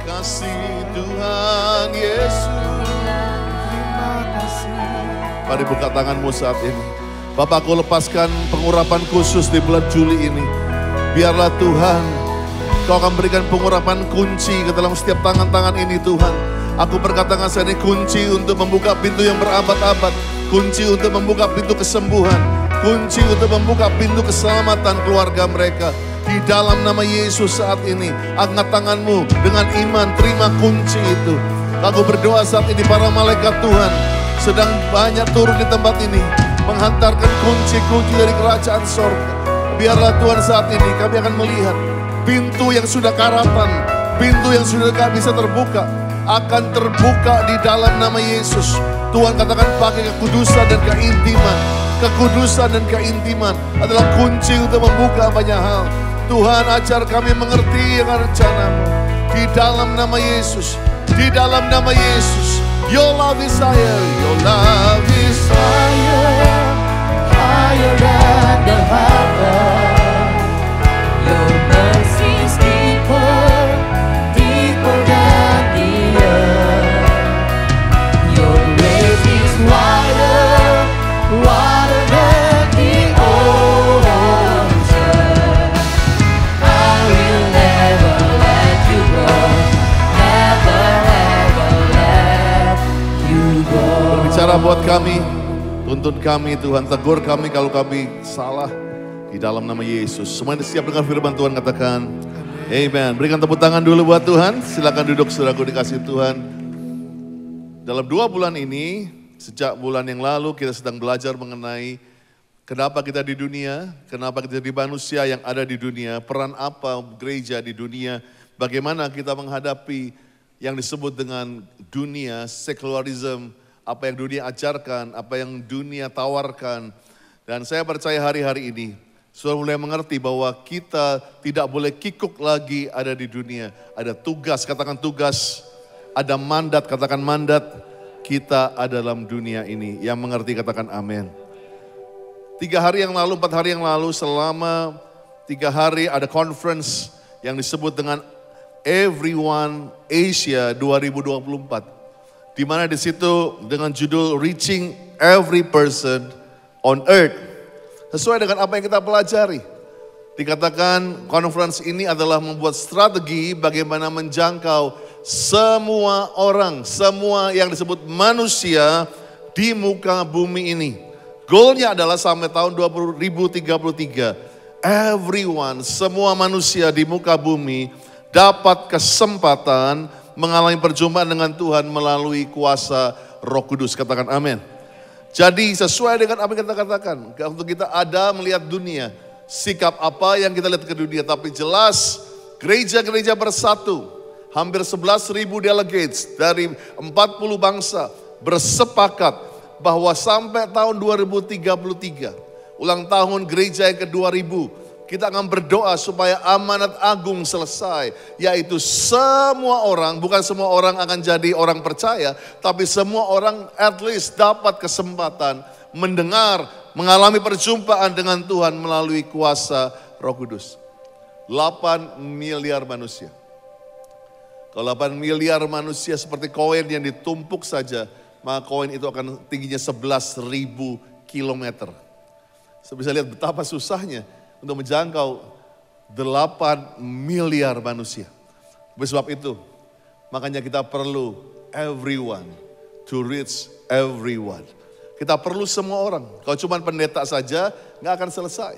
kasih Tuhan Yesus. Terima kasih. Mari buka tanganmu saat ini. Bapak, aku lepaskan pengurapan khusus di bulan Juli ini. Biarlah Tuhan, Kau akan berikan pengurapan kunci ke dalam setiap tangan-tangan ini Tuhan. Aku berkatakan saat ini kunci untuk membuka pintu yang berabad-abad. Kunci untuk membuka pintu kesembuhan. Kunci untuk membuka pintu keselamatan keluarga mereka. Di dalam nama Yesus saat ini, angkat tanganmu dengan iman, terima kunci itu. Aku berdoa saat ini para malaikat Tuhan sedang banyak turun di tempat ini. Menghantarkan kunci-kunci dari kerajaan sorga. Biarlah Tuhan saat ini kami akan melihat pintu yang sudah karatan, pintu yang sudah gak bisa terbuka, akan terbuka di dalam nama Yesus. Tuhan katakan pakai kekudusan dan keintiman. Kekudusan dan keintiman adalah kunci untuk membuka banyak hal. Tuhan ajar kami mengerti yang rencana-Mu. Di dalam nama Yesus, di dalam nama Yesus. Your love is higher, your love is higher, Higher than the heaven. Your mercy is deeper, deeper than the earth. Your grace is wider, wider than the ocean. I will never let you go, never ever let you go. berbicara buat kami. Tuntun kami Tuhan, tegur kami kalau kami salah. Di dalam nama Yesus. Semuanya siap dengar firman Tuhan, katakan Amen. Berikan tepuk tangan dulu buat Tuhan. Silakan duduk saudaraku dikasih Tuhan. Dalam 2 bulan ini, sejak bulan yang lalu kita sedang belajar mengenai kenapa kita di dunia, kenapa kita jadi manusia yang ada di dunia, peran apa gereja di dunia, bagaimana kita menghadapi yang disebut dengan dunia, secularism, apa yang dunia ajarkan, apa yang dunia tawarkan. Dan saya percaya hari-hari ini, sudah mulai mengerti bahwa kita tidak boleh kikuk lagi ada di dunia. Ada tugas, katakan tugas. Ada mandat, katakan mandat. Kita ada dalam dunia ini. Yang mengerti katakan amin. 3 hari yang lalu, 4 hari yang lalu, selama 3 hari ada conference yang disebut dengan Everyone Asia 2024. Di mana di situ dengan judul Reaching Every Person on Earth. Sesuai dengan apa yang kita pelajari. Dikatakan conference ini adalah membuat strategi bagaimana menjangkau semua orang, semua yang disebut manusia di muka bumi ini. Goalnya adalah sampai tahun 2033, everyone, semua manusia di muka bumi dapat kesempatan mengalami perjumpaan dengan Tuhan melalui kuasa Roh Kudus. Katakan amin. Jadi sesuai dengan apa yang kita katakan, waktu kita ada melihat dunia, sikap apa yang kita lihat ke dunia, tapi jelas gereja-gereja bersatu, hampir 11.000 delegates dari 40 bangsa bersepakat bahwa sampai tahun 2033, ulang tahun gereja yang ke-2000, kita akan berdoa supaya amanat agung selesai, yaitu semua orang, bukan semua orang akan jadi orang percaya, tapi semua orang at least dapat kesempatan mendengar, mengalami perjumpaan dengan Tuhan melalui kuasa Roh Kudus. 8 miliar manusia. Kalau 8 miliar manusia seperti koin yang ditumpuk saja, maka koin itu akan tingginya 11.000 kilometer. Saya bisa lihat betapa susahnya untuk menjangkau 8 miliar manusia. Oleh sebab itu, makanya kita perlu everyone to reach everyone. Kita perlu semua orang. Kalau cuma pendeta saja, nggak akan selesai.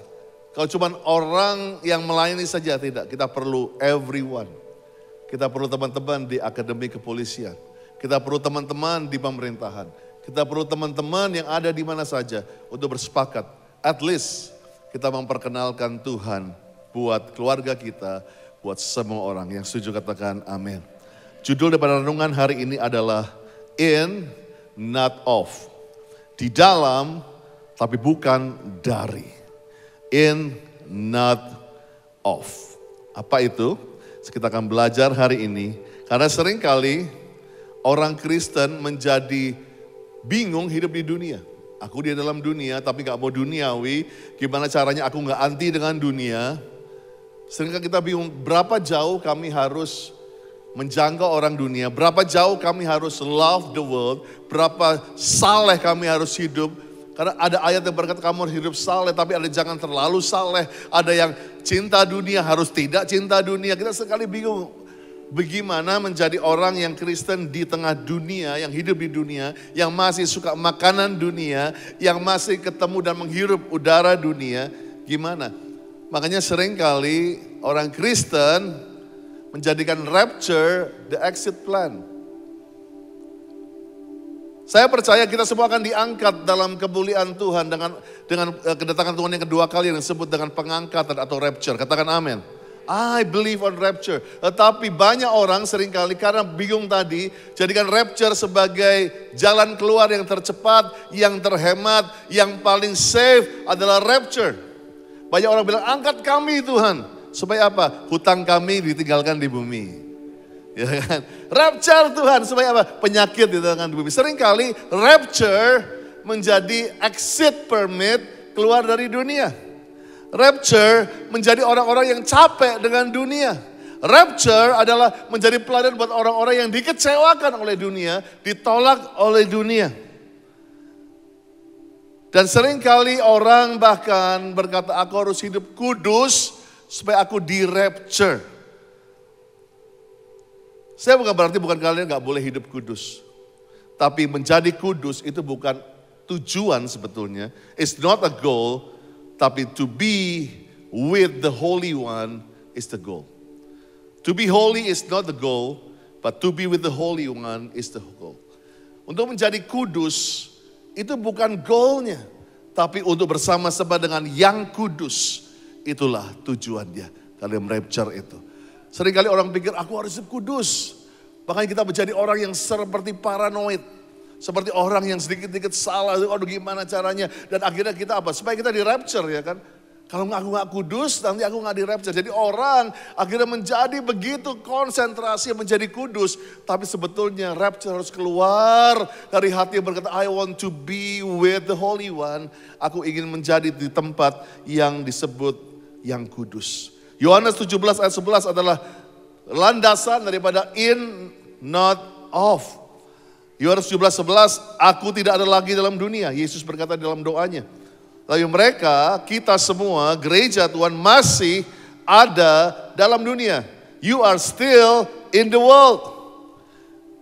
Kalau cuma orang yang melayani saja, tidak. Kita perlu everyone. Kita perlu teman-teman di akademi kepolisian. Kita perlu teman-teman di pemerintahan. Kita perlu teman-teman yang ada di mana saja untuk bersepakat. At least kita memperkenalkan Tuhan buat keluarga kita, buat semua orang. Yang setuju katakan amin. Judul daripada renungan hari ini adalah In, Not Of. Di dalam, tapi bukan dari. In, not of. Apa itu? Kita akan belajar hari ini. Karena seringkali orang Kristen menjadi bingung hidup di dunia. Aku di dalam dunia tapi gak mau duniawi. Gimana caranya aku gak anti dengan dunia. Seringkali kita bingung berapa jauh kami harus menjangkau orang dunia, berapa jauh kami harus love the world, berapa saleh kami harus hidup. Karena ada ayat yang berkata kamu harus hidup saleh, tapi ada jangan terlalu saleh. Ada yang cinta dunia harus tidak cinta dunia. Kita sekali bingung bagaimana menjadi orang yang Kristen di tengah dunia, yang hidup di dunia, yang masih suka makanan dunia, yang masih ketemu dan menghirup udara dunia. Gimana? Makanya seringkali orang Kristen menjadikan rapture the exit plan. Saya percaya kita semua akan diangkat dalam kemuliaan Tuhan dengan kedatangan Tuhan yang kedua kali yang disebut dengan pengangkatan atau rapture. Katakan amin. I believe on rapture. Tetapi banyak orang seringkali karena bingung tadi, jadikan rapture sebagai jalan keluar yang tercepat, yang terhemat, yang paling safe adalah rapture. Banyak orang bilang, angkat kami Tuhan. Supaya apa? Hutang kami ditinggalkan di bumi. Ya kan? Rapture Tuhan supaya apa? Penyakit ditinggalkan di bumi. Seringkali rapture menjadi exit permit keluar dari dunia. Rapture menjadi orang-orang yang capek dengan dunia. Rapture adalah menjadi pelajaran buat orang-orang yang dikecewakan oleh dunia, ditolak oleh dunia. Dan seringkali orang bahkan berkata, aku harus hidup kudus supaya aku di-rapture. Saya bukan berarti kalian gak boleh hidup kudus. Tapi menjadi kudus itu bukan tujuan sebetulnya. It's not a goal. Tapi to be with the Holy One is the goal. To be holy is not the goal. But to be with the Holy One is the goal. Untuk menjadi kudus itu bukan goalnya. Tapi untuk bersama-sama dengan yang kudus. Itulah tujuannya dalam rapture itu. Seringkali orang pikir aku harus hidup kudus. Makanya kita menjadi orang yang seperti paranoid. Seperti orang yang sedikit-sedikit salah. Aduh gimana caranya. Dan akhirnya kita apa? Supaya kita di rapture ya kan. Kalau aku gak kudus nanti aku gak di rapture. Jadi orang akhirnya menjadi begitu konsentrasi menjadi kudus. Tapi sebetulnya rapture harus keluar dari hati yang berkata I want to be with the Holy One. Aku ingin menjadi di tempat yang disebut yang kudus. Yohanes 17 ayat 11 adalah landasan daripada in, not of. Yohanes 17:11, aku tidak ada lagi dalam dunia. Yesus berkata dalam doanya. Lalu mereka, kita semua, gereja Tuhan masih ada dalam dunia. You are still in the world.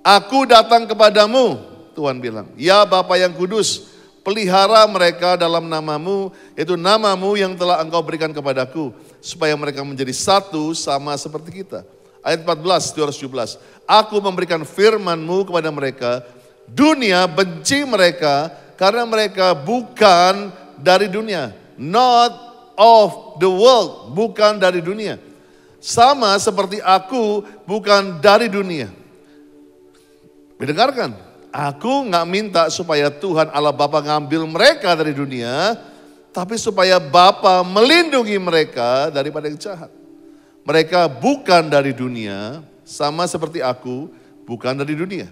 Aku datang kepadamu, Tuhan bilang. Ya Bapa yang kudus, pelihara mereka dalam namamu, yaitu namamu yang telah engkau berikan kepadaku. Supaya mereka menjadi satu sama seperti kita. Ayat 14, 217. Aku memberikan firmanmu kepada mereka. Dunia benci mereka karena mereka bukan dari dunia. Not of the world. Bukan dari dunia. Sama seperti aku bukan dari dunia. Mendengarkan? Aku gak minta supaya Tuhan Allah Bapa ngambil mereka dari dunia, tapi supaya Bapa melindungi mereka daripada yang jahat. Mereka bukan dari dunia, sama seperti aku bukan dari dunia.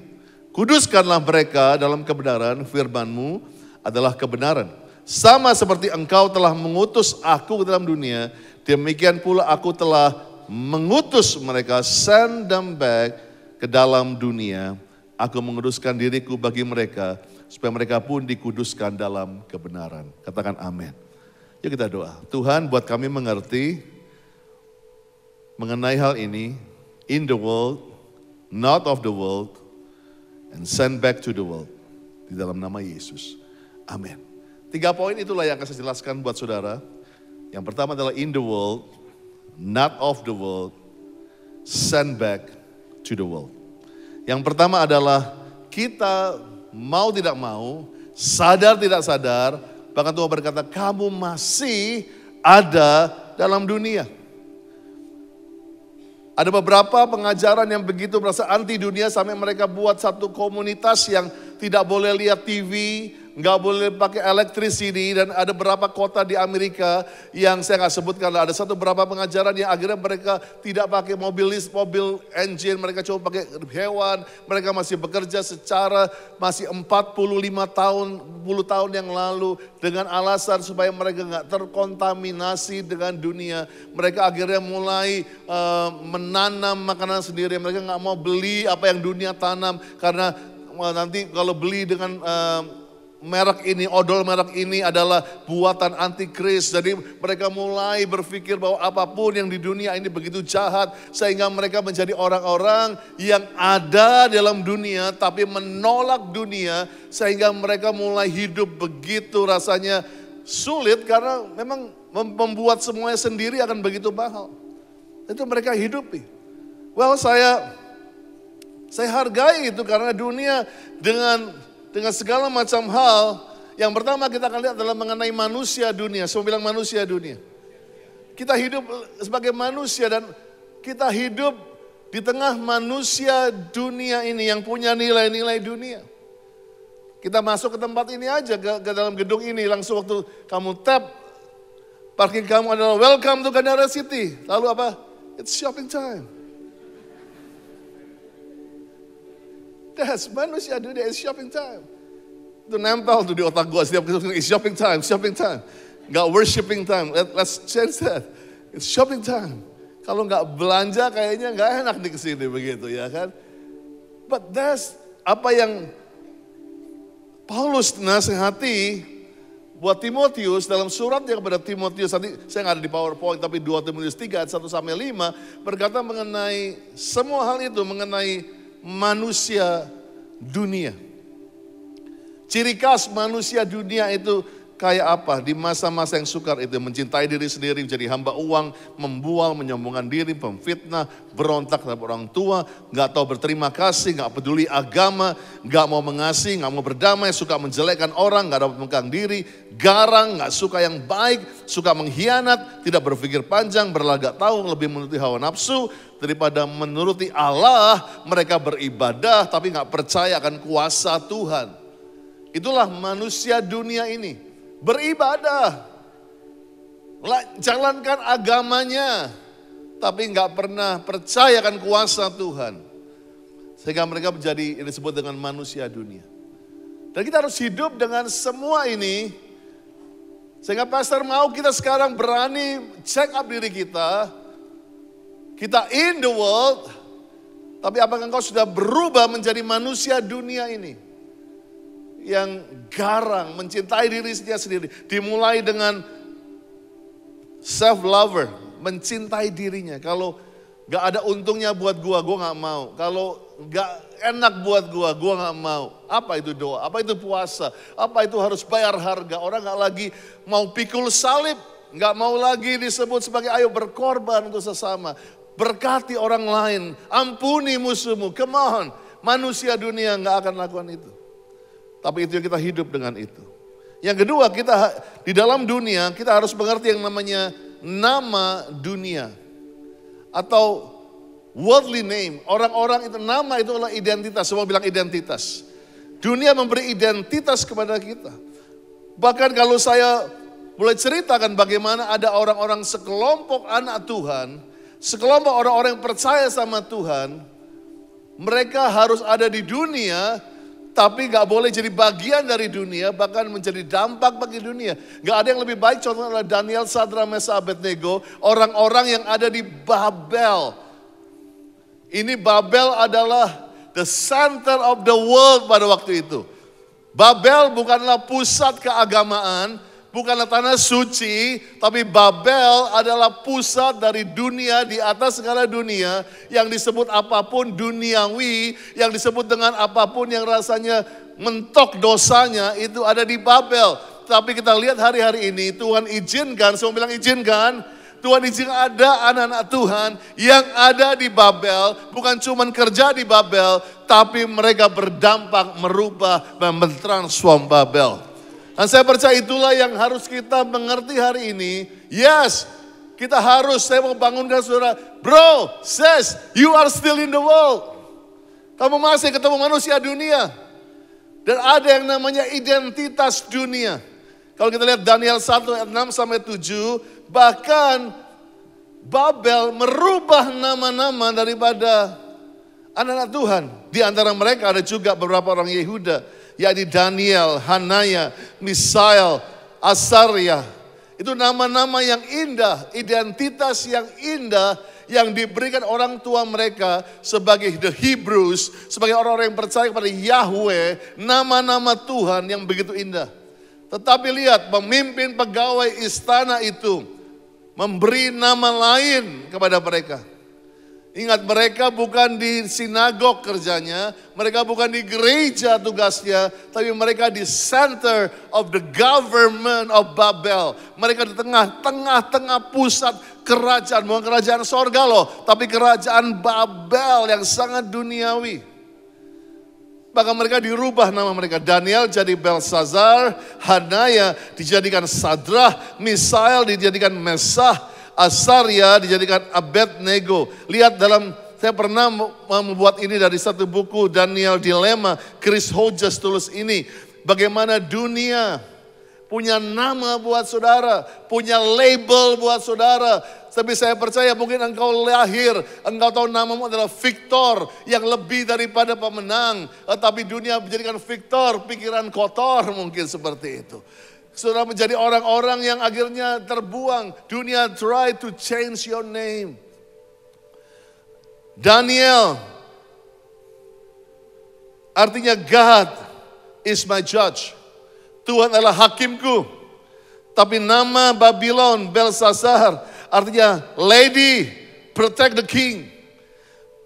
Kuduskanlah mereka dalam kebenaran, firman-Mu adalah kebenaran. Sama seperti engkau telah mengutus aku ke dalam dunia, demikian pula aku telah mengutus mereka, send them back ke dalam dunia. Aku menguduskan diriku bagi mereka, supaya mereka pun dikuduskan dalam kebenaran. Katakan amin. Yuk kita doa. Tuhan buat kami mengerti mengenai hal ini. In the world, not of the world, and send back to the world. Di dalam nama Yesus. Amin. 3 poin itulah yang akan saya jelaskan buat saudara. Yang pertama adalah in the world, not of the world, send back to the world. Yang pertama adalah kita mau tidak mau, sadar tidak sadar, bahkan Tuhan berkata kamu masih ada dalam dunia. Ada beberapa pengajaran yang begitu merasa anti dunia sampai mereka buat satu komunitas yang tidak boleh lihat TV, nggak boleh pakai electricity, dan ada beberapa kota di Amerika yang saya nggak sebutkan, ada satu beberapa pengajaran yang akhirnya mereka tidak pakai mobil engine, mereka coba pakai hewan, mereka masih bekerja secara masih 45 tahun, 10 tahun yang lalu dengan alasan supaya mereka nggak terkontaminasi dengan dunia. Mereka akhirnya mulai menanam makanan sendiri, mereka nggak mau beli apa yang dunia tanam karena nanti kalau beli dengan merek ini, odol merek ini adalah buatan antikris. Jadi mereka mulai berpikir bahwa apapun yang di dunia ini begitu jahat, sehingga mereka menjadi orang-orang yang ada dalam dunia tapi menolak dunia, sehingga mereka mulai hidup begitu rasanya sulit karena memang membuat semuanya sendiri akan begitu mahal. Itu mereka hidupi. Well, saya hargai itu karena dunia dengan segala macam hal. Yang pertama kita akan lihat adalah mengenai manusia dunia. Semua bilang manusia dunia. Kita hidup sebagai manusia dan kita hidup di tengah manusia dunia ini yang punya nilai-nilai dunia. Kita masuk ke tempat ini aja, ke dalam gedung ini, langsung waktu kamu tap, parking kamu adalah welcome to Ganara City. Lalu apa? It's shopping time. That's manusia dunia, it's shopping time. Itu nempel tuh di otak gue setiap kali, it's shopping time, shopping time. Gak worshiping time, let's change that. It's shopping time. Kalau gak belanja kayaknya gak enak di kesini begitu ya kan. But that's apa yang Paulus nasihati buat Timotius dalam suratnya kepada Timotius. Tadi saya gak ada di PowerPoint tapi 2 Timotius 3 ayat 1-5 berkata mengenai semua hal itu, mengenai manusia dunia. Ciri khas manusia dunia itu kayak apa? Di masa-masa yang sukar itu mencintai diri sendiri, menjadi hamba uang, membual, menyombongkan diri, pemfitnah, berontak terhadap orang tua, gak tahu berterima kasih, gak peduli agama, gak mau mengasihi, gak mau berdamai, suka menjelekkan orang, gak dapat memegang diri, garang, gak suka yang baik, suka mengkhianat, tidak berpikir panjang, berlagak tahu, lebih menuruti hawa nafsu daripada menuruti Allah. Mereka beribadah tapi gak percaya akan kuasa Tuhan. Itulah manusia dunia ini. Beribadah, jalankan agamanya, tapi nggak pernah percayakan kuasa Tuhan. Sehingga mereka menjadi yang disebut dengan manusia dunia. Dan kita harus hidup dengan semua ini. Sehingga pastor mau kita sekarang berani check up diri kita. Kita in the world, tapi apakah engkau sudah berubah menjadi manusia dunia ini? Yang garang, mencintai dirinya sendiri. Dimulai dengan self-lover, mencintai dirinya. Kalau gak ada untungnya buat gua gak mau. Kalau gak enak buat gua gak mau. Apa itu doa, apa itu puasa, apa itu harus bayar harga. Orang gak lagi mau pikul salib, gak mau lagi disebut sebagai ayo berkorban untuk sesama. Berkati orang lain, ampuni musuhmu, come on. Manusia dunia gak akan lakukan itu. Tapi itu yang kita hidup dengan itu. Yang kedua, kita di dalam dunia kita harus mengerti yang namanya nama dunia. Atau worldly name. Orang-orang itu nama itu adalah identitas. Semua bilang identitas. Dunia memberi identitas kepada kita. Bahkan kalau saya boleh ceritakan bagaimana ada orang-orang sekelompok anak Tuhan. Sekelompok orang-orang yang percaya sama Tuhan. Mereka harus ada di dunia. Tapi gak boleh jadi bagian dari dunia, bahkan menjadi dampak bagi dunia. Gak ada yang lebih baik, contohnya adalah Daniel, Sadra, Mesa, Abednego, orang-orang yang ada di Babel. Ini Babel adalah the center of the world pada waktu itu. Babel bukanlah pusat keagamaan, bukanlah tanah suci, tapi Babel adalah pusat dari dunia, di atas segala dunia, yang disebut apapun duniawi, yang disebut dengan apapun yang rasanya mentok dosanya, itu ada di Babel. Tapi kita lihat hari-hari ini, Tuhan izinkan, semua bilang izinkan, Tuhan izinkan ada anak-anak Tuhan yang ada di Babel, bukan cuma kerja di Babel, tapi mereka berdampak, merubah, dan mentransform Babel. Dan saya percaya itulah yang harus kita mengerti hari ini. Yes, kita harus, saya mau bangunkan saudara. Bro, sis, you are still in the world. Kamu masih ketemu manusia dunia. Dan ada yang namanya identitas dunia. Kalau kita lihat Daniel 1 ayat 6 sampai 7, bahkan Babel merubah nama-nama daripada anak-anak Tuhan. Di antara mereka ada juga beberapa orang Yehuda, yakni Daniel, Hanaya, Misael, Asaria. Itu nama-nama yang indah, identitas yang indah yang diberikan orang tua mereka sebagai the Hebrews, sebagai orang-orang yang percaya kepada Yahweh, nama-nama Tuhan yang begitu indah. Tetapi lihat, pemimpin pegawai istana itu memberi nama lain kepada mereka. Ingat, mereka bukan di sinagog kerjanya, mereka bukan di gereja tugasnya, tapi mereka di center of the government of Babel. Mereka di tengah-tengah pusat kerajaan, bukan kerajaan sorga loh, tapi kerajaan Babel yang sangat duniawi. Bahkan mereka dirubah nama mereka. Daniel jadi Belsazar, Hanaya dijadikan Sadrah, Misael dijadikan Mesah, Asaria dijadikan Abednego. Lihat saya pernah membuat ini dari satu buku Daniel Dilema. Chris Hodges tulis ini. Bagaimana dunia punya nama buat saudara, punya label buat saudara. Tapi saya percaya mungkin engkau lahir, engkau tahu namamu adalah Victor yang lebih daripada pemenang. Tapi dunia menjadikan Victor pikiran kotor, mungkin seperti itu. Saudara menjadi orang-orang yang akhirnya terbuang. Dunia try to change your name. Daniel artinya God is my judge. Tuhan adalah hakimku. Tapi nama Babylon, Belsazar, artinya lady, protect the king.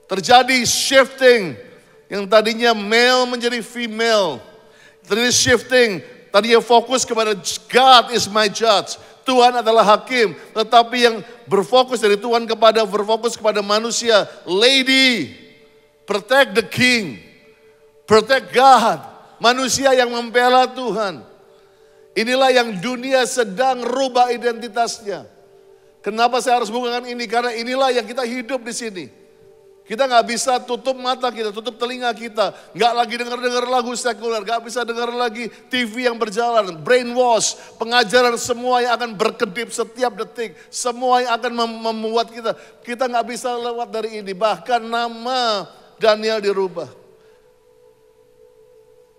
Terjadi shifting. Yang tadinya male menjadi female. Terjadi shifting. Tadinya fokus kepada God is my judge. Tuhan adalah hakim. Tetapi yang berfokus dari Tuhan berfokus kepada manusia. Lady, protect the king. Protect God. Manusia yang membela Tuhan. Inilah yang dunia sedang rubah identitasnya. Kenapa saya harus bukakan ini? Karena inilah yang kita hidup di sini. Kita nggak bisa tutup mata kita, tutup telinga kita. Nggak lagi dengar lagu sekuler, nggak bisa dengar lagi TV yang berjalan. Brainwash, pengajaran semua yang akan berkedip setiap detik. Semua yang akan membuat kita nggak bisa lewat dari ini. Bahkan nama Daniel dirubah.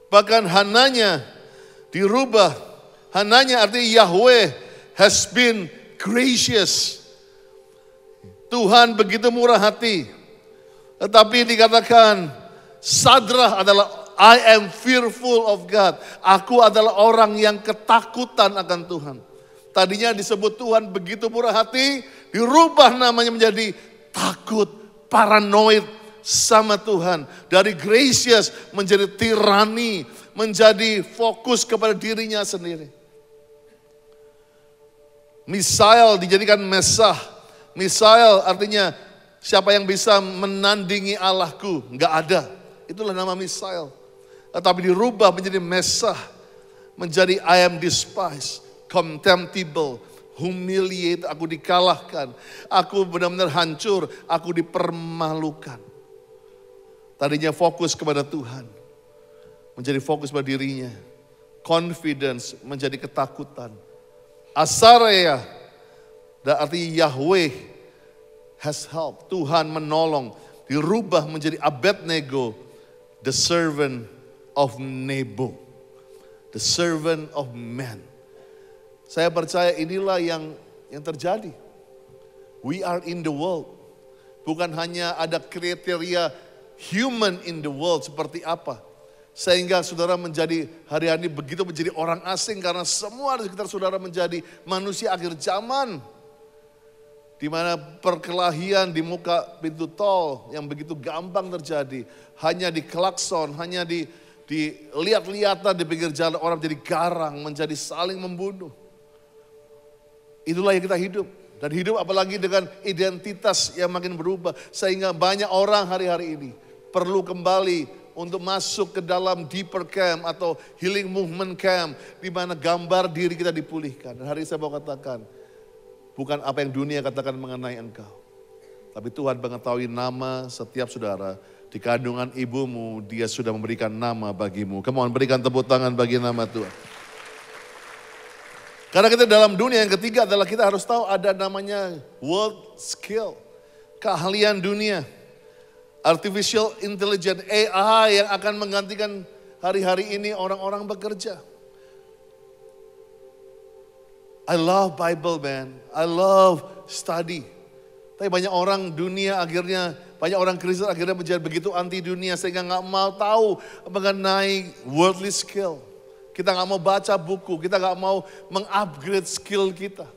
Bahkan Hananya dirubah. Hananya artinya Yahweh has been gracious. Tuhan begitu murah hati. Tetapi dikatakan Sadrah adalah I am fearful of God. Aku adalah orang yang ketakutan akan Tuhan. Tadinya disebut Tuhan begitu murah hati, dirubah namanya menjadi takut, paranoid sama Tuhan. Dari gracious menjadi tirani, menjadi fokus kepada dirinya sendiri. Misael dijadikan Mesah. Misael artinya siapa yang bisa menandingi Allahku? Enggak ada. Itulah nama Misael. Tetapi dirubah menjadi Mesah. Menjadi I am despised, contemptible, humiliate. Aku dikalahkan. Aku benar-benar hancur. Aku dipermalukan. Tadinya fokus kepada Tuhan. Menjadi fokus pada dirinya. Confidence menjadi ketakutan. Asaria. Dan artinya Yahweh has helped. Tuhan menolong. Dirubah menjadi Abednego. The servant of Nebo. The servant of man. Saya percaya inilah yang terjadi. We are in the world. Bukan hanya ada kriteria human in the world seperti apa. Sehingga saudara menjadi hari-hari begitu menjadi orang asing. Karena semua di sekitar saudara menjadi manusia akhir zaman. Di mana perkelahian di muka pintu tol yang begitu gampang terjadi. Hanya di klakson, hanya dilihat-lihatan di pinggir jalan, orang menjadi garang, menjadi saling membunuh. Itulah yang kita hidup. Dan hidup apalagi dengan identitas yang makin berubah. Sehingga banyak orang hari-hari ini perlu kembali untuk masuk ke dalam deeper camp atau healing movement camp. Di mana gambar diri kita dipulihkan. Dan hari ini saya mau katakan, bukan apa yang dunia katakan mengenai engkau. Tapi Tuhan mengetahui nama setiap saudara. Di kandungan ibumu dia sudah memberikan nama bagimu. Come on, berikan tepuk tangan bagi nama Tuhan. Karena kita dalam dunia yang ketiga adalah kita harus tahu ada namanya world skill. Keahlian dunia. Artificial intelligence, AI yang akan menggantikan hari-hari ini orang-orang bekerja. I love Bible, man. I love study. Tapi banyak orang dunia akhirnya, banyak orang Kristen akhirnya menjadi begitu anti dunia sehingga nggak mau tahu mengenai worldly skill. Kita nggak mau baca buku, kita nggak mau mengupgrade skill kita.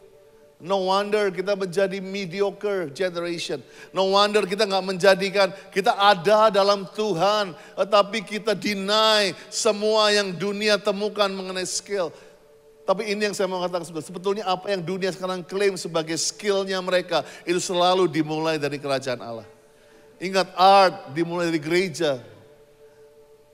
No wonder kita menjadi mediocre generation. No wonder kita nggak menjadikan, kita ada dalam Tuhan. Tetapi kita deny semua yang dunia temukan mengenai skill. Tapi ini yang saya mau katakan, sebetulnya apa yang dunia sekarang klaim sebagai skillnya mereka, itu selalu dimulai dari kerajaan Allah. Ingat, art dimulai dari gereja.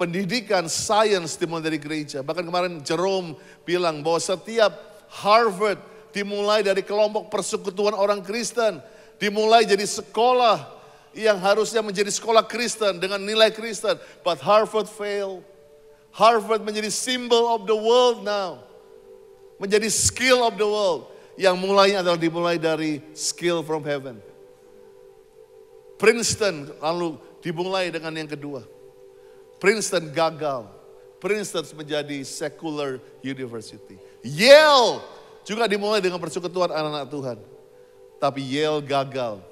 Pendidikan, sains dimulai dari gereja. Bahkan kemarin Jerome bilang bahwa setiap Harvard dimulai dari kelompok persekutuan orang Kristen. Dimulai jadi sekolah yang harusnya menjadi sekolah Kristen dengan nilai Kristen. But Harvard failed. Harvard menjadi symbol of the world now. Menjadi skill of the world. Yang mulainya adalah dimulai dari skill from heaven. Princeton lalu dimulai dengan yang kedua. Princeton gagal. Princeton menjadi secular university. Yale juga dimulai dengan persekutuan anak-anak Tuhan. Tapi Yale gagal.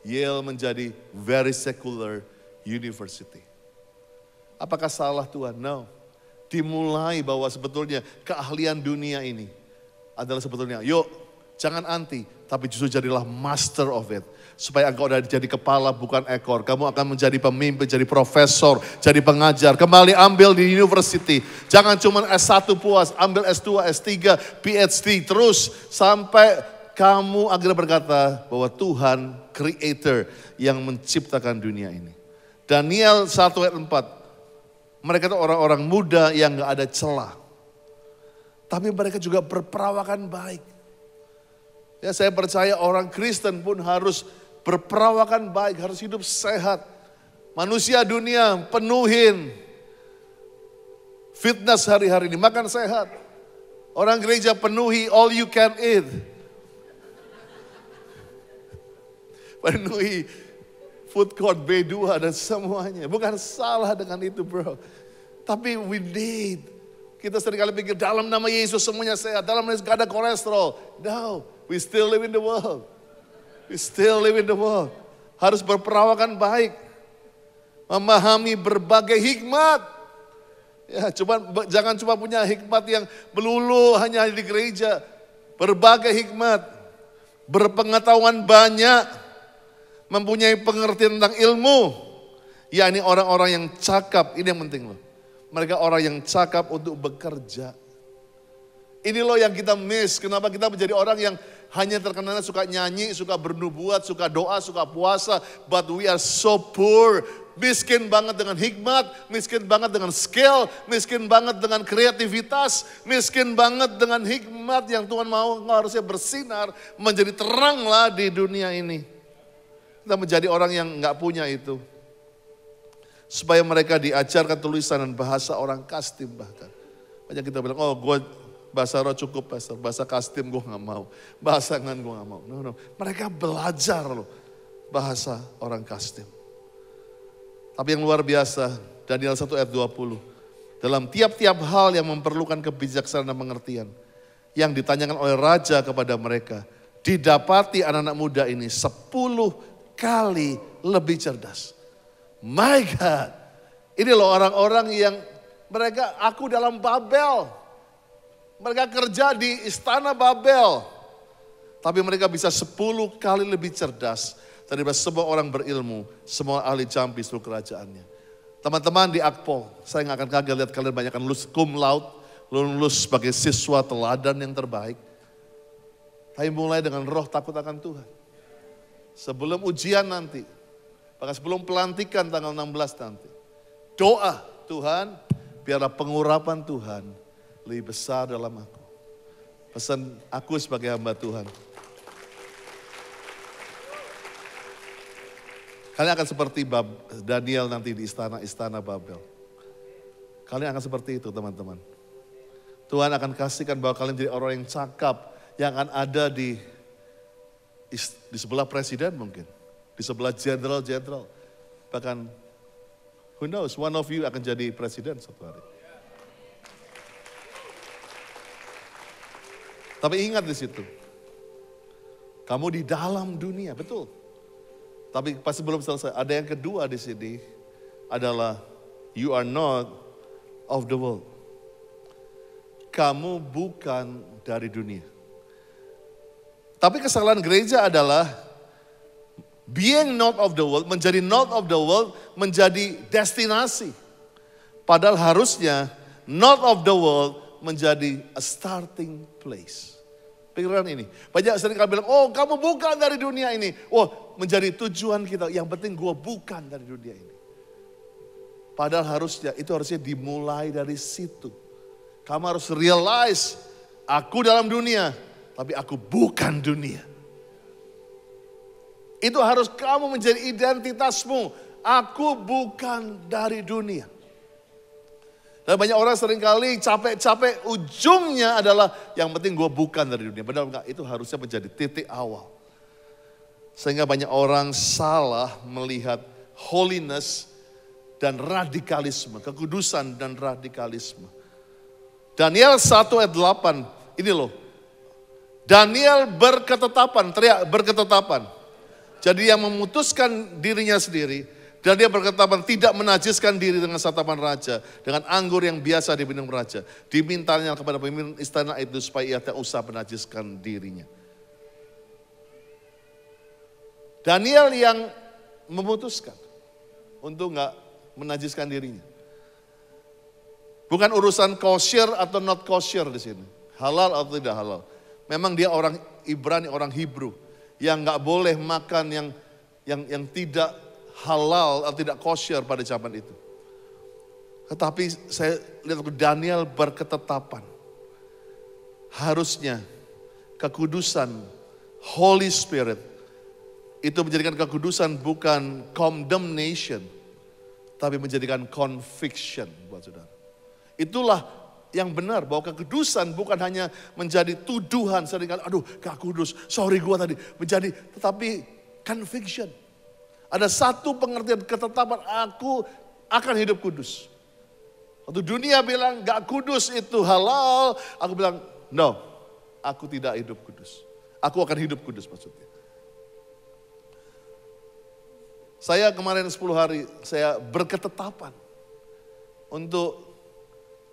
Yale menjadi very secular university. Apakah salah Tuhan? No. Dimulai bahwa sebetulnya keahlian dunia ini adalah sebetulnya, yuk jangan anti, tapi justru jadilah master of it. Supaya engkau udah jadi kepala bukan ekor. Kamu akan menjadi pemimpin, jadi profesor, jadi pengajar. Kembali ambil di university. Jangan cuma S1 puas, ambil S2, S3, PhD terus. Sampai kamu akhirnya berkata bahwa Tuhan creator yang menciptakan dunia ini. Daniel 1 ayat 4. Mereka itu orang-orang muda yang gak ada celah. Tapi mereka juga berperawakan baik. Ya, saya percaya orang Kristen pun harus berperawakan baik, harus hidup sehat. Manusia dunia penuhin fitness hari-hari ini, makan sehat. Orang gereja penuhi all you can eat. Penuhi food court B2 dan semuanya. Bukan salah dengan itu, bro. Tapi we need. Kita seringkali pikir dalam nama Yesus semuanya sehat. Dalam nama Yesus gak ada kolesterol. No, we still live in the world. We still live in the world. Harus berperawakan baik. Memahami berbagai hikmat. Ya, jangan cuma punya hikmat yang melulu hanya di gereja. Berbagai hikmat. Berpengetahuan banyak. Mempunyai pengertian tentang ilmu. Ya, ini orang-orang yang cakap. Ini yang penting loh. Mereka orang yang cakap untuk bekerja. Ini loh yang kita miss. Kenapa kita menjadi orang yang hanya terkenal suka nyanyi, suka bernubuat, suka doa, suka puasa. But we are so poor. Miskin banget dengan hikmat, miskin banget dengan skill, miskin banget dengan kreativitas, miskin banget dengan hikmat yang Tuhan mau harusnya bersinar, menjadi teranglah di dunia ini. Kita menjadi orang yang gak punya itu. Supaya mereka diajarkan tulisan dan bahasa orang Kastim bahkan. Banyak kita bilang, oh gue bahasa roh cukup pastor, bahasa Kastim gue gak mau. Bahasa ngan gue gak mau. No. Mereka belajar loh bahasa orang Kastim. Tapi yang luar biasa, Daniel 1 ayat 20. Dalam tiap-tiap hal yang memerlukan kebijaksanaan dan pengertian. Yang ditanyakan oleh raja kepada mereka. Didapati anak-anak muda ini 10 kali lebih cerdas. My God, ini loh orang-orang yang mereka aku dalam Babel. Mereka kerja di istana Babel. Tapi mereka bisa 10 kali lebih cerdas daripada semua orang berilmu, semua ahli jambi seluruh kerajaannya. Teman-teman di Akpol, saya gak akan kaget lihat kalian banyak lulus cum laude, lulus sebagai siswa teladan yang terbaik. Tapi mulai dengan roh takut akan Tuhan. Sebelum ujian nanti, bahkan sebelum pelantikan tanggal 16 nanti. Doa, Tuhan, biarlah pengurapan Tuhan lebih besar dalam aku. Pesan aku sebagai hamba Tuhan. Kalian akan seperti Daniel nanti di istana Babel. Kalian akan seperti itu teman-teman. Tuhan akan kasihkan bahwa kalian jadi orang yang cakap, yang akan ada di sebelah presiden mungkin. Di sebelah jenderal-jenderal. Bahkan, who knows, one of you akan jadi presiden suatu hari. Tapi ingat di situ, kamu di dalam dunia, betul. Tapi pasti belum selesai. Ada yang kedua di sini adalah you are not of the world. Kamu bukan dari dunia. Tapi kesalahan gereja adalah being not of the world, menjadi not of the world, menjadi destinasi. Padahal harusnya not of the world menjadi a starting place. Pikiran ini. Banyak sering kalian bilang, oh kamu bukan dari dunia ini. Oh menjadi tujuan kita. Yang penting gue bukan dari dunia ini. Padahal harusnya dimulai dari situ. Kamu harus realize, aku dalam dunia, tapi aku bukan dunia. Itu harus kamu menjadi identitasmu. Aku bukan dari dunia. Dan banyak orang seringkali capek-capek ujungnya adalah yang penting gue bukan dari dunia. Benar enggak? Itu harusnya menjadi titik awal. Sehingga banyak orang salah melihat holiness dan radikalisme. Kekudusan dan radikalisme. Daniel 1 ayat 8. Ini loh. Daniel berketetapan. Teriak berketetapan. Jadi yang memutuskan dirinya sendiri. Dan dia berketetapan tidak menajiskan diri dengan santapan raja. Dengan anggur yang biasa diminum raja. Dimintanya kepada pemimpin istana itu supaya ia tak usah menajiskan dirinya. Daniel yang memutuskan untuk enggak menajiskan dirinya. Bukan urusan kosher atau not kosher di sini. Halal atau tidak halal. Memang dia orang Ibrani, orang Hebrew. Yang enggak boleh makan yang tidak halal atau tidak kosher pada zaman itu. Tetapi saya lihat Daniel berketetapan. Harusnya kekudusan Holy Spirit itu menjadikan kekudusan bukan condemnation, tapi menjadikan conviction buat saudara. Itulah yang benar, bahwa kekudusan bukan hanya menjadi tuduhan seringkali, aduh gak kudus, sorry gua tadi. Menjadi, tetapi conviction. Ada satu pengertian ketetapan, aku akan hidup kudus. Waktu dunia bilang gak kudus itu halal, aku bilang no, aku tidak hidup kudus. Aku akan hidup kudus maksudnya. Saya kemarin 10 hari, saya berketetapan untuk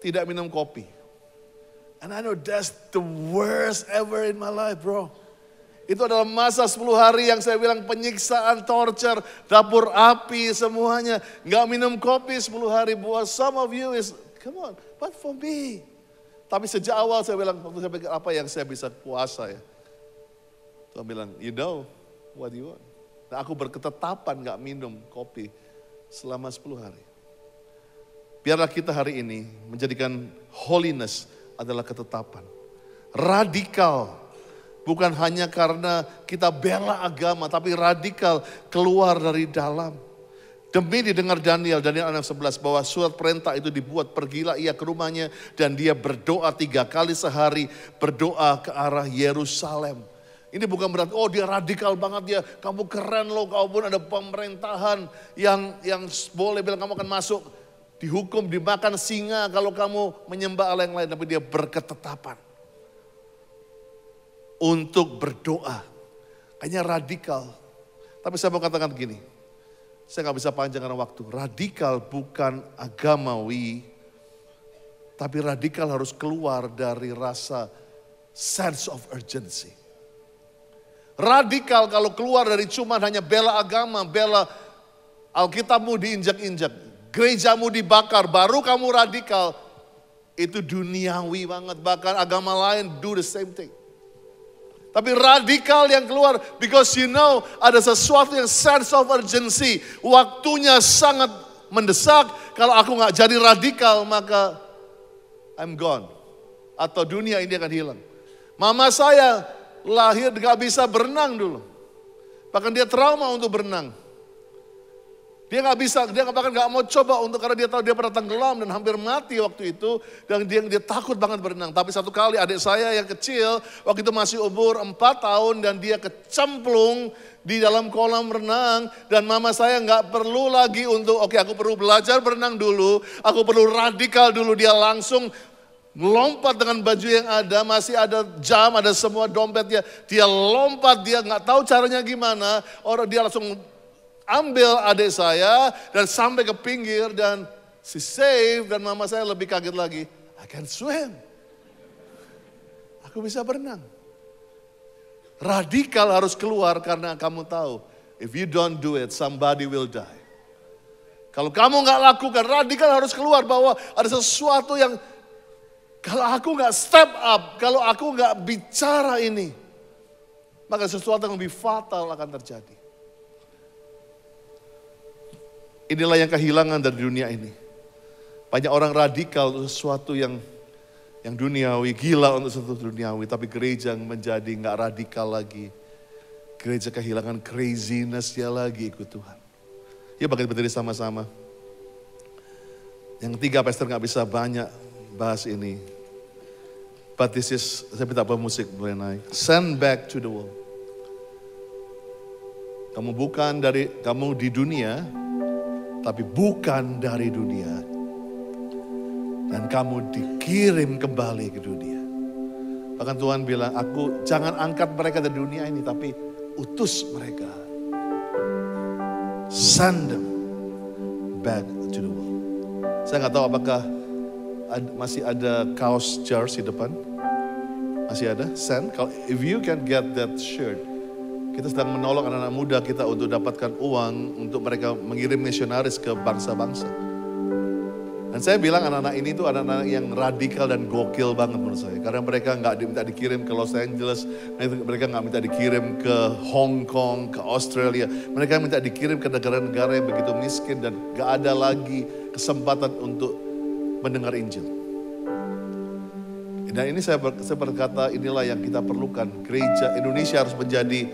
tidak minum kopi. And I know that's the worst ever in my life, bro. Itu adalah masa 10 hari yang saya bilang penyiksaan, torture, dapur api, semuanya. Gak minum kopi 10 hari. Buat some of you is, come on, but for me. Tapi sejak awal saya bilang, waktu saya pikir apa yang saya bisa puasa ya. Tuhan bilang, you know what you want. Nah, aku berketetapan gak minum kopi selama 10 hari. Biarlah kita hari ini menjadikan holiness adalah ketetapan. Radikal. Bukan hanya karena kita bela agama, tapi radikal keluar dari dalam. Demi didengar Daniel 6:11 bahwa surat perintah itu dibuat, pergilah ia ke rumahnya dan dia berdoa 3 kali sehari, berdoa ke arah Yerusalem. Ini bukan berarti, oh dia radikal banget dia, kamu keren loh, kau pun ada pemerintahan yang boleh bilang kamu akan masuk, dihukum, dimakan singa kalau kamu menyembah Allah yang lain, tapi dia berketetapan. Untuk berdoa. Kayaknya radikal. Tapi saya mau katakan gini. Saya gak bisa panjang karena waktu. Radikal bukan agamawi. Tapi radikal harus keluar dari rasa sense of urgency. Radikal kalau keluar dari cuma hanya bela agama, bela Alkitabmu diinjak-injak, gerejamu dibakar, baru kamu radikal. Itu duniawi banget. Bahkan agama lain do the same thing. Tapi radikal yang keluar, because you know ada sesuatu yang sense of urgency. Waktunya sangat mendesak, kalau aku gak jadi radikal maka I'm gone. Atau dunia ini akan hilang. Mama saya lahir gak bisa berenang dulu. Bahkan dia trauma untuk berenang. Dia nggak bisa, dia bahkan nggak mau coba karena dia tahu dia pernah tenggelam dan hampir mati waktu itu. Dan dia takut banget berenang. Tapi satu kali adik saya yang kecil, waktu itu masih umur 4 tahun dan dia kecemplung di dalam kolam renang. Dan mama saya nggak perlu lagi untuk, oke, aku perlu belajar berenang dulu, aku perlu radikal dulu. Dia langsung melompat dengan baju yang ada, masih ada jam, ada semua dompetnya. Dia lompat, dia nggak tahu caranya gimana. Dia langsung ambil adik saya dan sampai ke pinggir dan si save, dan mama saya lebih kaget lagi. I can swim. Aku bisa berenang. Radikal harus keluar karena kamu tahu, if you don't do it, somebody will die. Kalau kamu nggak lakukan, radikal harus keluar bahwa ada sesuatu yang, kalau aku nggak step up, kalau aku nggak bicara ini, maka sesuatu yang lebih fatal akan terjadi. Inilah yang kehilangan dari dunia ini. Banyak orang radikal untuk sesuatu yang duniawi, gila untuk sesuatu duniawi. Tapi gereja menjadi nggak radikal lagi. Gereja kehilangan craziness-nya lagi ikut Tuhan. Ya bangkit berdiri sama-sama. Yang ketiga, pastor nggak bisa banyak bahas ini. But this is, saya minta pemusik boleh naik. Send back to the world. Kamu di dunia, tapi bukan dari dunia. Dan kamu dikirim kembali ke dunia. Bahkan Tuhan bilang, aku jangan angkat mereka dari dunia ini, tapi utus mereka. Send them back to the world. Saya nggak tahu apakah masih ada kaos jars di depan. Masih ada? Send. If you can get that shirt. Kita sedang menolong anak-anak muda kita untuk dapatkan uang untuk mereka mengirim misionaris ke bangsa-bangsa. Dan saya bilang anak-anak ini tuh anak-anak yang radikal dan gokil banget menurut saya. Karena mereka nggak minta dikirim ke Los Angeles, mereka nggak minta dikirim ke Hong Kong, ke Australia. Mereka minta dikirim ke negara-negara yang begitu miskin dan nggak ada lagi kesempatan untuk mendengar Injil. Dan ini saya berkata, inilah yang kita perlukan. Gereja Indonesia harus menjadi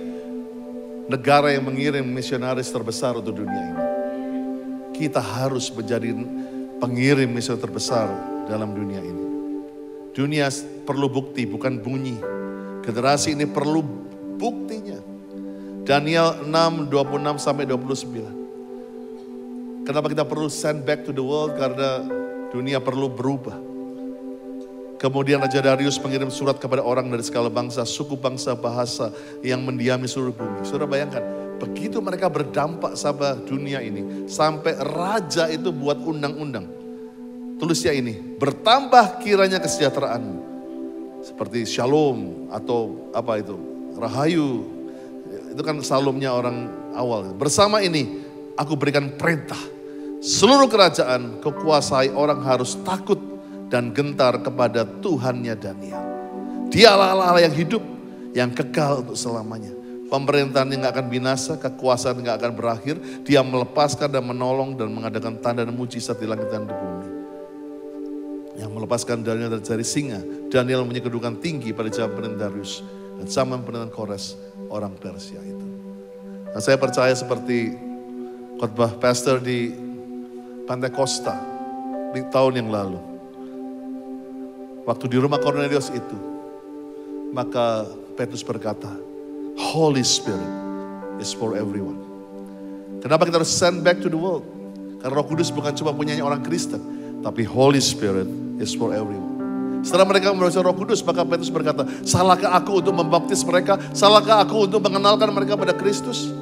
negara yang mengirim misionaris terbesar untuk dunia ini. Kita harus menjadi pengirim misionaris terbesar dalam dunia ini. Dunia perlu bukti, bukan bunyi. Generasi ini perlu buktinya. Daniel 6:26-29. Kenapa kita perlu send back to the world? Karena dunia perlu berubah. Kemudian Raja Darius mengirim surat kepada orang dari segala bangsa, suku, bangsa, bahasa yang mendiami seluruh bumi. Saudara bayangkan, begitu mereka berdampak sama dunia ini, sampai raja itu buat undang-undang. Tulisnya ini, bertambah kiranya kesejahteraanmu. Seperti shalom atau apa itu, rahayu. Itu kan salamnya orang awal. Bersama ini, aku berikan perintah. Seluruh kerajaan kekuasai orang harus takut dan gentar kepada Tuhannya Daniel. Dialah Allah yang hidup, yang kekal untuk selamanya. Pemerintahannya nggak akan binasa, kekuasaan nggak akan berakhir. Dia melepaskan dan menolong dan mengadakan tanda dan mujizat di langit dan di bumi. Yang melepaskan Daniel dari singa. Daniel mempunyai kedudukan tinggi pada zaman pemerintahan Darius dan zaman pemerintahan Kores, orang Persia itu. Nah, saya percaya seperti khotbah pastor di Pantai Costa di tahun yang lalu. Waktu di rumah Cornelius itu, maka Petrus berkata, Holy Spirit is for everyone. Kenapa kita harus send back to the world? Karena Roh Kudus bukan cuma punyanya orang Kristen, tapi Holy Spirit is for everyone. Setelah mereka membaca Roh Kudus, maka Petrus berkata, salahkah aku untuk membaptis mereka? Salahkah aku untuk mengenalkan mereka pada Kristus?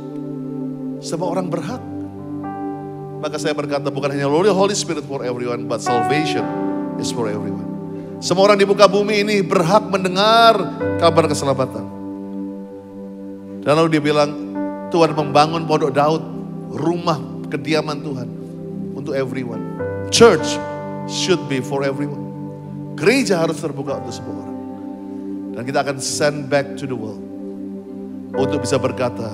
Semua orang berhak. Maka saya berkata, bukan hanya Holy Spirit for everyone, but salvation is for everyone. Semua orang di muka bumi ini berhak mendengar kabar keselamatan. Dan lalu dia bilang, Tuhan membangun pondok Daud, rumah kediaman Tuhan untuk everyone. Church should be for everyone. Gereja harus terbuka untuk semua orang. Dan kita akan send back to the world untuk bisa berkata,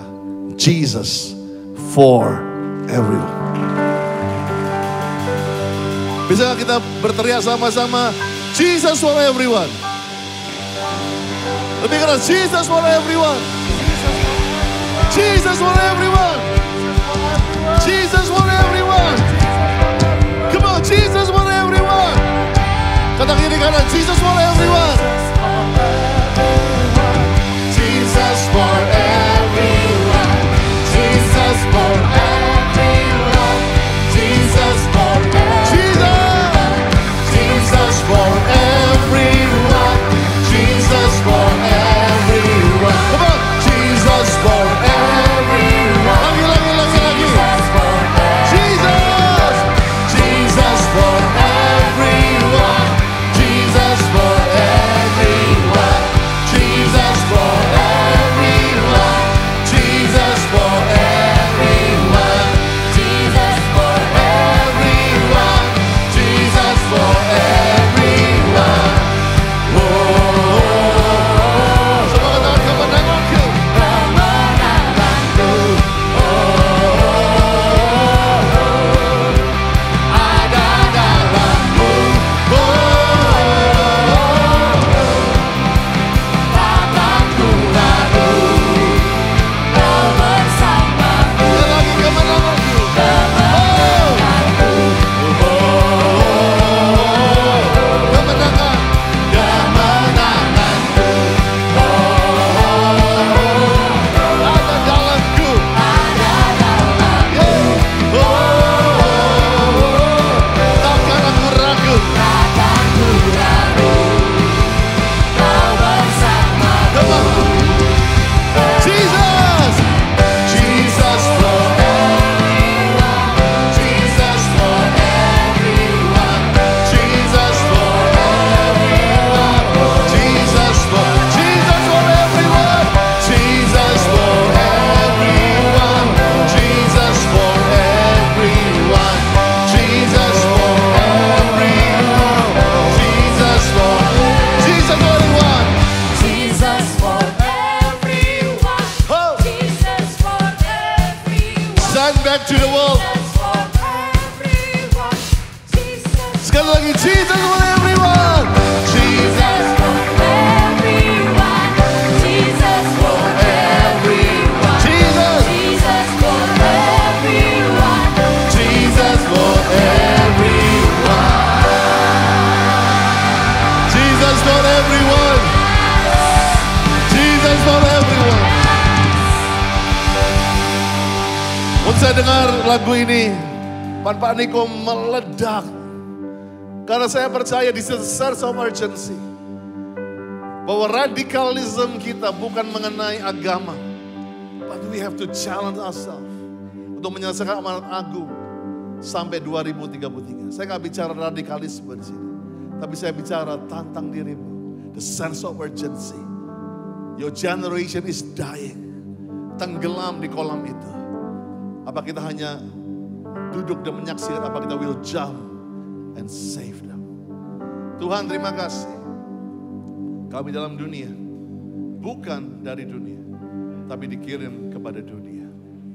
Jesus for everyone. Bisa kita berteriak sama-sama, Jesus for everyone. Lebih keras, Jesus for everyone. Jesus for everyone. Jesus for everyone. kanan, Jesus for everyone. Jesus for everyone. Jesus for everyone. Jesus for everyone. Jesus for everyone. Jesus for everyone. Come on. Jesus for everyone. Lagi. Jesus for Jesus. Jesus for everyone. Jesus for everyone. Jesus for everyone. Jesus for everyone. Jesus for everyone. Jesus for everyone. Kemenanganku. Kemenanganku. Ada dalammu. Takkanku ragu. Kau bersamaku. Lagi kemenanganku. Kemenanganku. Kemenangan. Kemenanganku. Ada dalamku. Ada dalammu. Takkan aku ragu. Takkanku ragu. Kau bersamaku. Jesus. Jesus for everyone. Jesus for everyone. Jesus for everyone. Jesus for everyone. Jesus for everyone. Jesus for everyone. Jesus for everyone. Jesus for Jesus for everyone. Jesus for everyone. Oh. Jesus for everyone. Stand back to the wall. Jesus for everyone. Jesus Sekali lagi, Jesus for everyone. Jesus for everyone. Jesus for everyone. Jesus. Jesus for everyone. Jesus for everyone. Jesus for everyone. Jesus for everyone. Waktu saya dengar lagu ini, Pak Niko meledak. Karena saya percaya di sense of urgency. Bahwa radikalisme kita bukan mengenai agama. But we have to challenge ourselves. Untuk menyelesaikan amanat agung sampai 2033. Saya nggak bicara radikalisme di sini. Tapi saya bicara tantang dirimu. The sense of urgency. Your generation is dying. Tenggelam di kolam itu. Apa kita hanya duduk dan menyaksikan, apa kita will jump and save them. Tuhan terima kasih. Kami dalam dunia. Bukan dari dunia. Tapi dikirim kepada dunia.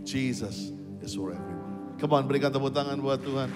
Jesus is for everyone. Come on, berikan tepuk tangan buat Tuhan.